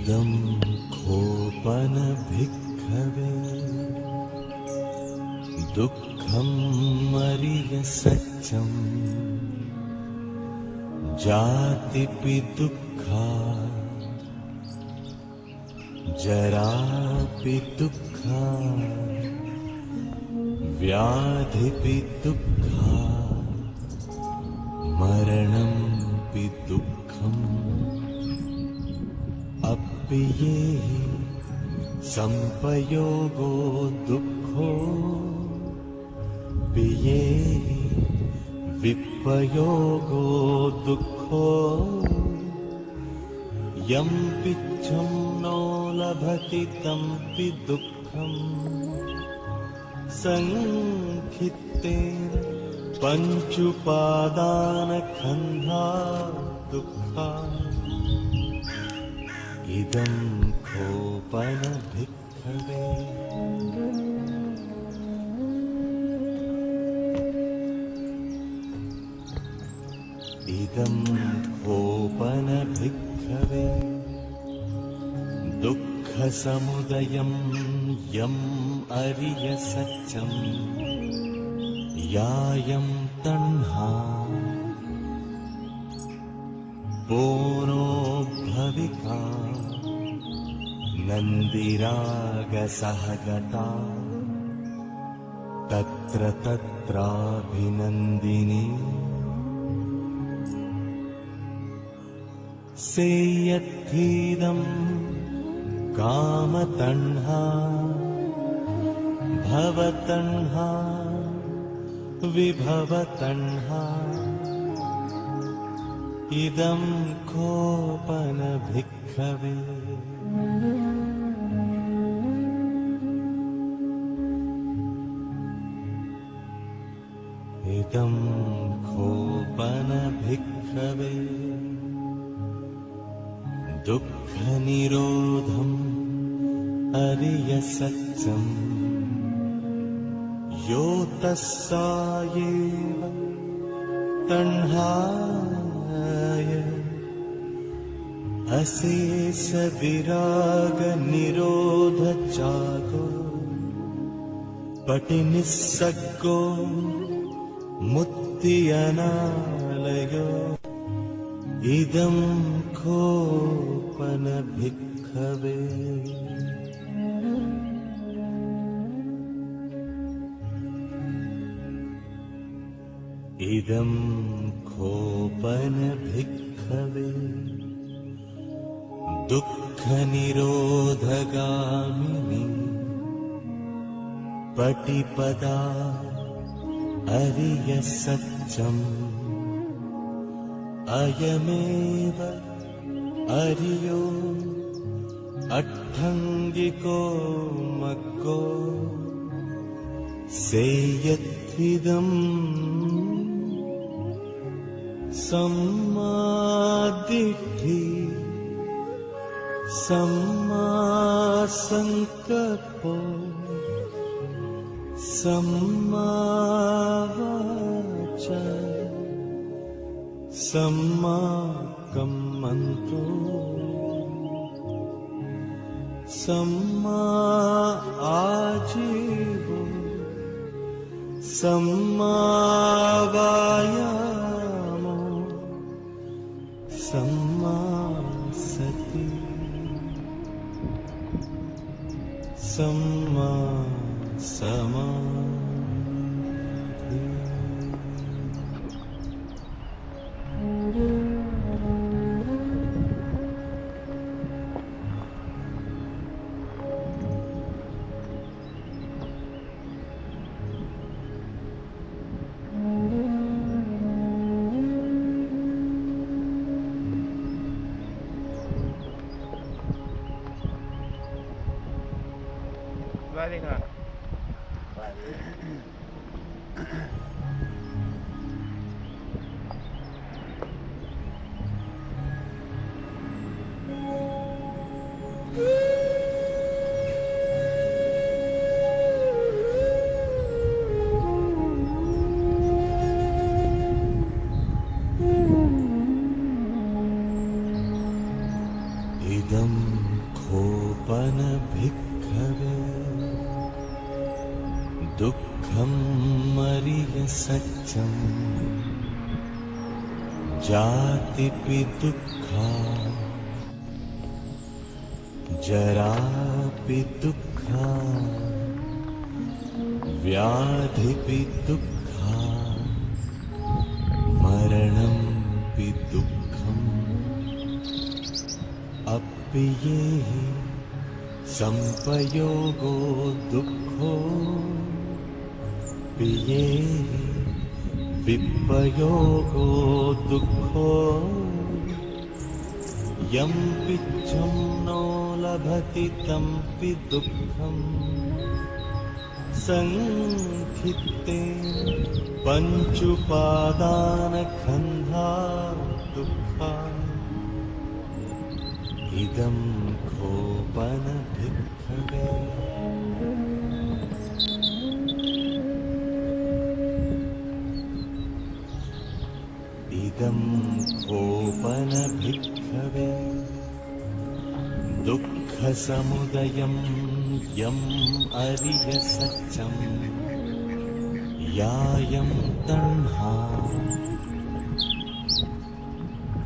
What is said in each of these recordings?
इदं खोपन भिक्खवे दुःखं मरिय सच्चं जातिपि दुःखा जरापि दुःखा व्याधिपि दुःखा मरणंपि दुःखम् अप्पिये संपयोगो दुःखो पिये विपयोगो दुःखो यं पिच्छं नो लभति तं पि दुःखम् संखित्तेन पञ्चुपादानखण्डा दुःखा इदं खोपन भिक्खवे इदं खोपन भिक्खवे दुःखसमुदयं यम् अरिय सच्चं यायं तण्हा पोनो भविका नन्दिरागसहगता तत्र तत्राभिनन्दिनी सेयत्थीदं कामतण्हा भवतण्हा विभवतण्हा इदं खोपन भिक्खवे इदं खोपन भिक्खवे दुःखनिरोधम् अरिय सच्चं यो तस्सायेव तण्हाय अशेष विराग निरोध चागो पटिनिस्सग्गो मुक्ति अनालयो इदं खोपन भिक्खवे इदं खोपन भिक्खवे दुःखनिरोधगामिनी पटिपदा अरिय सच्चं अयमेव अरियो अट्ठङ्गिको मग्गो सेयत्विदं सम्मादिट्ठि सम्मासङ्कल्पो सम्मावाचा सम्माकम्मन्तो सम्मा आजीवो सम्मावायामो सम्मा सति सम्मा समाधि Balik lah. इदं सत्यम् जातिपि दुःखा जरापि दुःखा व्याधिपि दुःखा मरणंपि दुःखम् अप्ययेहि संपयोगो दुःखो पियेहि विपयोगो दुःखो यं पिच्छं नो लभति तंपि दुःखम् संखित्ते पञ्चुपादानखन्धा दुःखा इदं खोपन भिक्खवे इदं खोपन भिक्खवे दुःखसमुदयं यम् अरियसत्यम् यायं तण्हा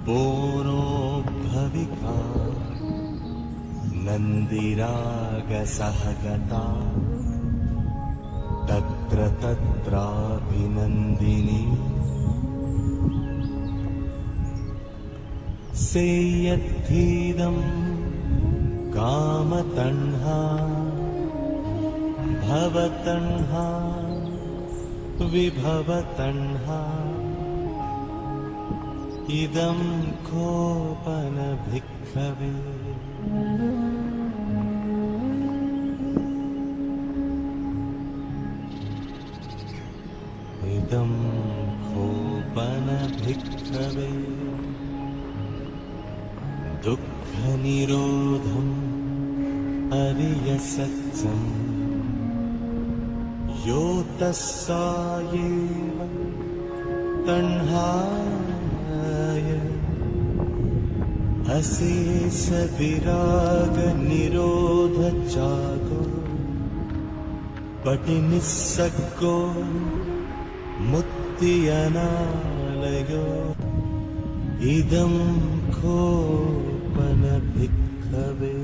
पोनो भविका नन्दिरागसहगता तत्र तत्राभिनन्दिनी सेयत्थीदं कामतण्हा भवतण्हा विभवतण्हा इदं खोपन भिक्खवे इदं खोपन भिक्खवे दुःखनिरोधम् अरियसत्यम् यो तस्सायेव तण्हाय अशेष विराग निरोध जागो पटिनिस्सग्गो मुक्ति अनालयो इदं खोपन भिक्खवे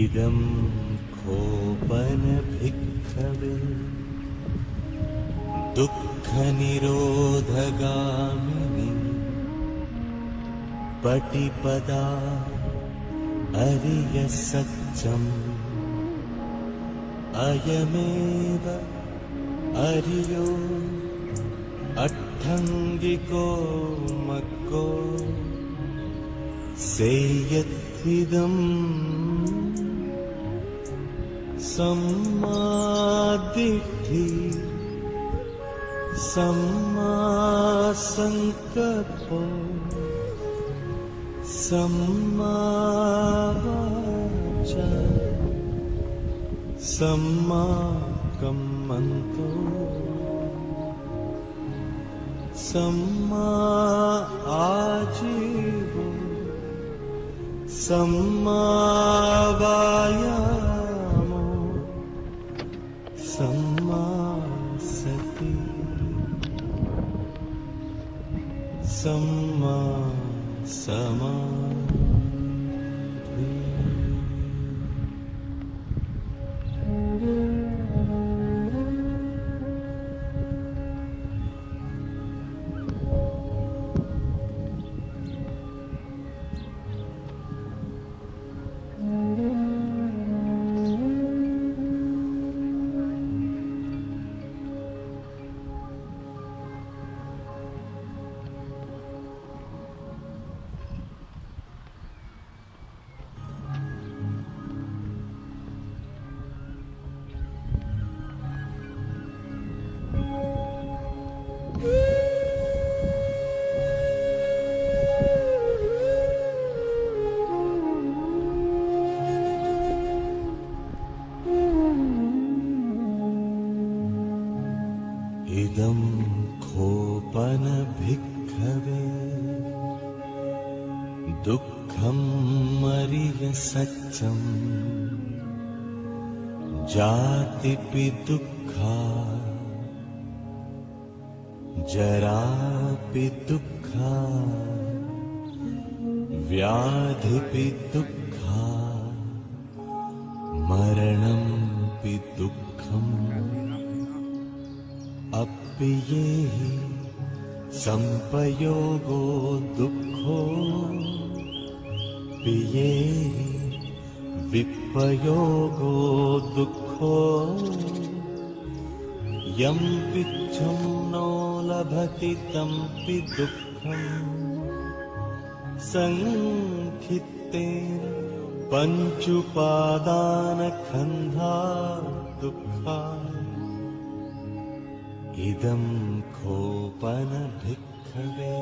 इदं खोपन भिक्खवे दुःखनिरोधगामिनी पटिपदा अरियसत्यम् अयमेव अरियो अट्ठङ्गिको मग्गो सेयत्थिदम् सम्मादिट्ठि सम्मासङ्कल्पो सम्मावाचा सम्माकम्मन्तो सम्मा आजीवो सम्मावायामो सम्मा सति सम्मा समाधि इदं खोपन भिक्खवे दुःख दुःखमरिय सत्यम् जातिपि दुःखा जरापि दुःखा व्याधिपि दुःखा मरणंपि दुःखम् अप्येहि संपयोगो दुःखो पियेहि विपयोगो दुःखो यं पिच्छं नो लभति तं पि दुःखम् संखित्तेन पञ्चुपादानखन्धा दुःखा इदं खोपन भिक्खवे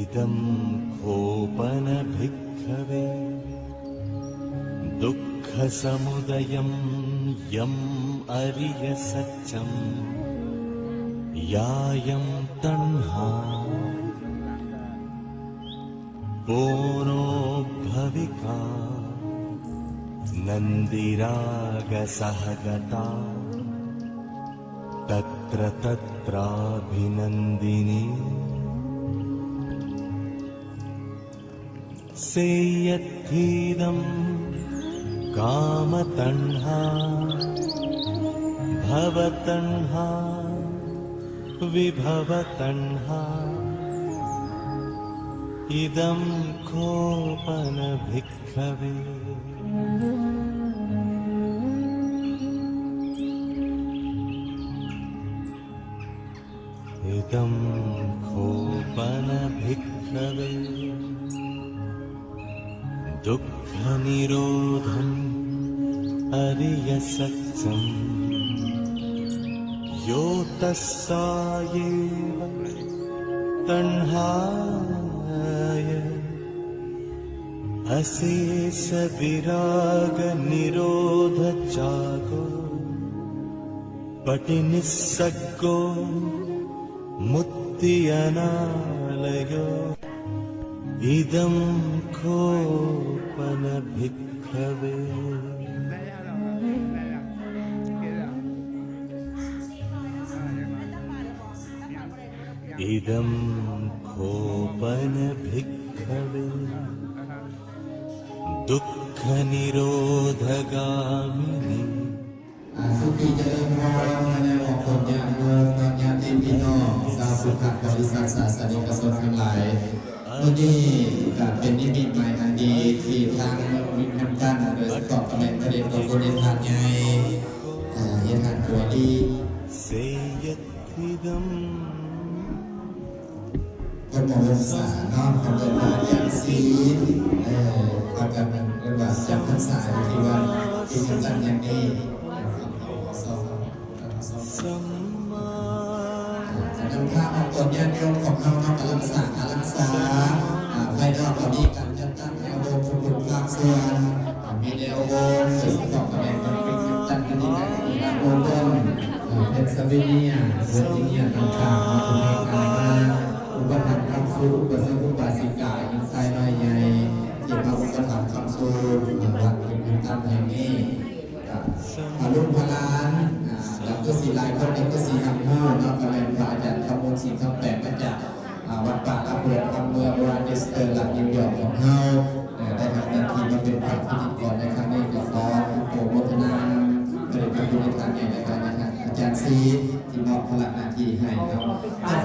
इदं खोपन भिक्खवे दुःखसमुदयं यम् अरिय सत्यम् यायं तण्हा पोनो भविका नन्दिरागसहगता तत्र तत्राभिनन्दिनी सेयत्थीदं कामतण्हा भवतण्हा विभवतण्हा इदं खोपन भिक्खवे इदं खोपन भिक्खवे दुःखनिरोधम् अरिय सत्यम् यो तस्सायेव तण्हाय अशेष विराग निरोध जागो पटिनिस्सग्गो मुक्ति अनालयो इदं खोपन भिक्खवे इदं खोपन भिक्खवे दुःखनिरोधगामिनी สุขีเจริญพรในของคนญาติโยมญาติพี่น้องชาวพุทธบริษัทศาสนิกชนทั้งหลายวันนี้เป็นนิมิตใหม่อันดีที่ทางวิทยาการโดยประกอบกับพระเดชพระคุณในทางใหญ่ยันหันตัวดีคนมองศึกษาน้อมคนเป็นผู้ยันศีลประกันเรื่องว่าจำพรรษาที่วันที่ทำการอย่างนี้นำข้าเอาตัวญาติโยมของเรามารักษาภายนอกเรามีการจัดตั้งแนวโน้มทุกภาคส่วนมีแนวโน้มสื่อต่อกันในการเป็นจัดการที่การมีการโอนต้นเป็นสวิเนียเรื่องที่เนี่ยต่างๆมาเป็นการอุปถัมภ์คำสู้อุปสรรคอุปาสิกาอินไซน้อยใหญ่ที่มาอุปถัมภ์คำสู้วัดเป็นตั้งแห่งนี้พาลุงพลานแล้วก็สีลายคนนี้ก็สีคำพูดนอกจากนั้นพระอาจารย์คำมูลสีคำแปดมาจากวัดป่าอาเบรดอำเภอวานเดสเตอร์หลักนิวยอร์กของเฮาได้ทำหน้าที่มาเป็นพระพิธีกรในครั้งนี้ก็ขอโปรโมทนาเกิดประโยชน์ในทางใหญ่ในการนะครับอาจารย์ซีที่มอบพลังหน้าที่ให้ครับ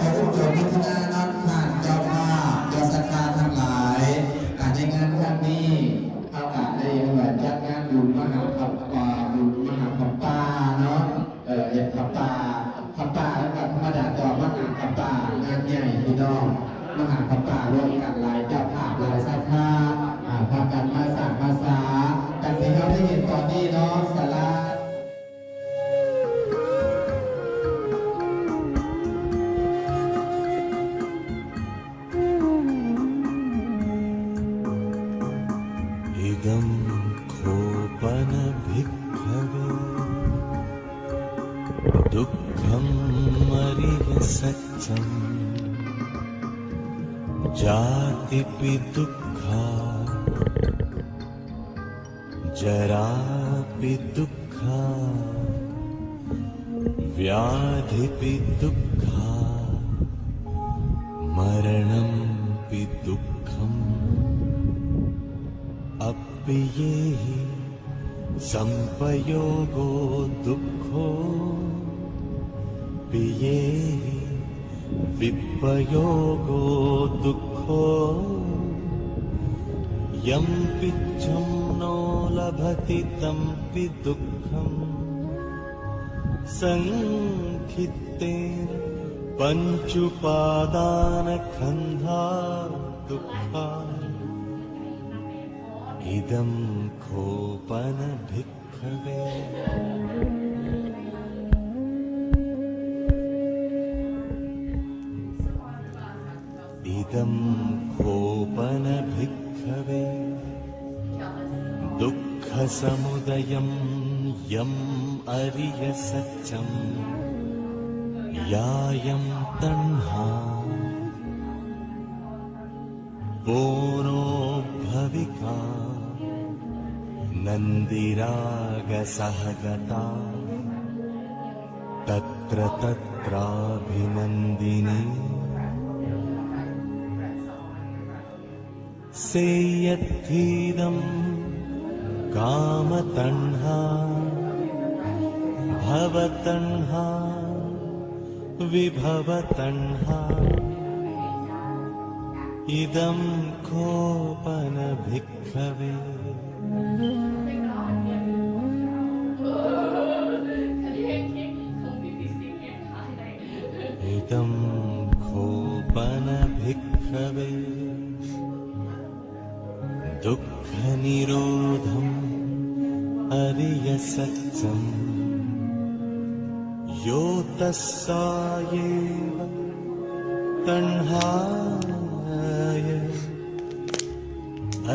ขอโปรโมทนานักผ่านเจ้าภาพเจ้าศรัทธาทั้งหลายในงานครั้งนี้เอาการได้จัดงานบุญมหาขับบุญมหาขับป่าเนาะเห็นขับป่าแล้วก็ธรรมดาต่อมหาขับป่างานใหญ่พี่น้องมหาขับป่ารวมกันหลายเจ้าภาพหลายศรัทธาพากันมาสร้างภาษาแต่ที่เราได้เห็นตอนนี้เนาะศาลา इदं खोपन भिक्खवे दुःखं जातिपि दुःखा जरापि दुःखा व्याधिपि दुःखा मरणंपि दुःखम् अप्येहि संपयोगो दुःखो पियेहि विपयोगो दुःखो यं पिच्छं नो लभति तंपि दुःखम् संखित्तेन पञ्चुपादानखन्धा दुःखा इदं खोपन भिक्खवे इदं खोपन भिक्खवे दुःखसमुदयं यम् अरिय सत्यम् यायं तण्हा पोनो भविका नन्दिरागसहगता तत्र तत्राभिनन्दिनी सेयत्थीदं कामतण्हा भवतण्हा विभवतण्हा इदं खोपन भिक्खवे इदं खोपन भिक्खवे दुःखनिरोधम् अरियसत्यम् यो तस्सायेव तण्हाय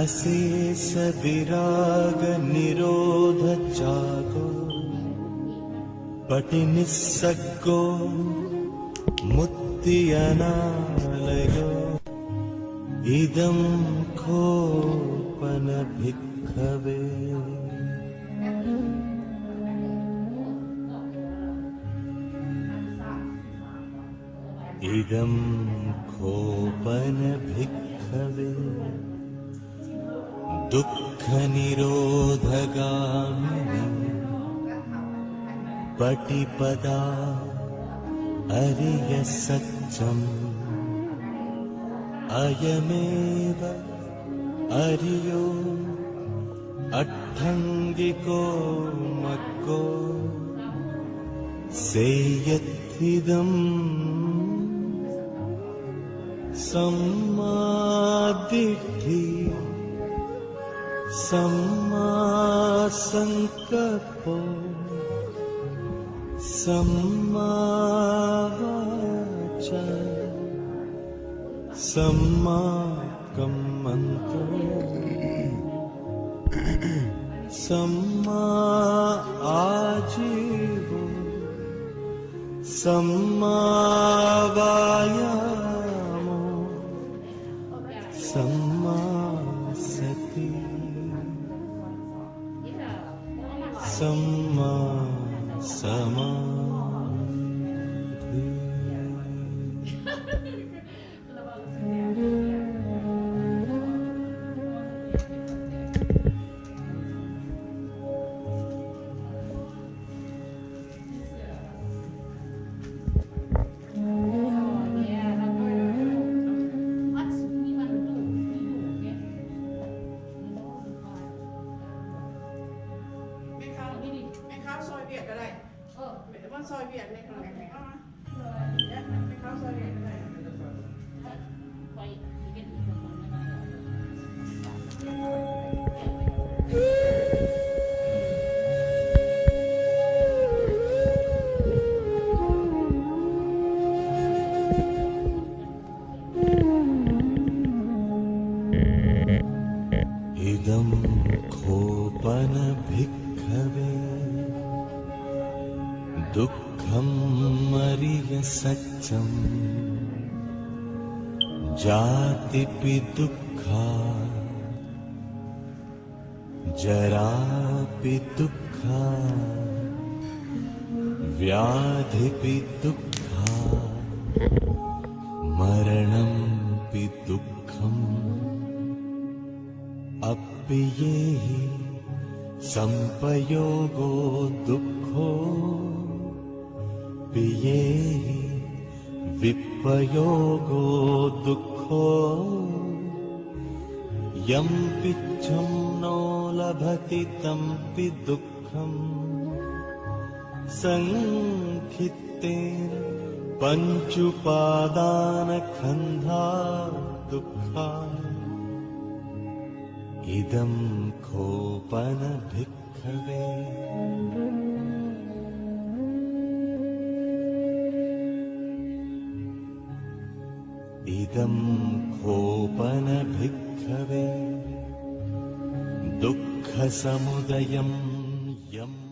अशेष विराग निरोध जागो पटिनिस्सग्गो मुक्तियनालयो इदं खोपन भिक्खवे इदं खोपन भिक्खवे दुःखनिरोधगामिनी पटिपदा अरियसत्यम् अयमेव अरियो अट्ठङ्गिको मग्गो सेयत्थिदम् सम्मादिट्ठि सम्मासङ्कल्पो सम्मावाचा सम्माकम्मन्तो सम्मा आजीवो सम्मावायामो सम्मा सति सम्मा समाधिซอยเบียดก็ได้แต่ว่าซอยเบียดในขนมแข็งๆเอามาไม่เข้าซอยเบียดก็ได้ जातिपि दुःखा जरापि दुःखा व्याधिपि दुःखा मरणंपि दुःखम् अप्येहि संपयोगो दुःखो पियेहि विपयोगो दुःखो यं पिच्छं नो लभति तंपि दुःखम् संखित्तेन पञ्चुपादानखन्धा दुःखा इदं खोपन भिक्खवे इदं खोपन भिक्खवे दुःखसमुदयं यम्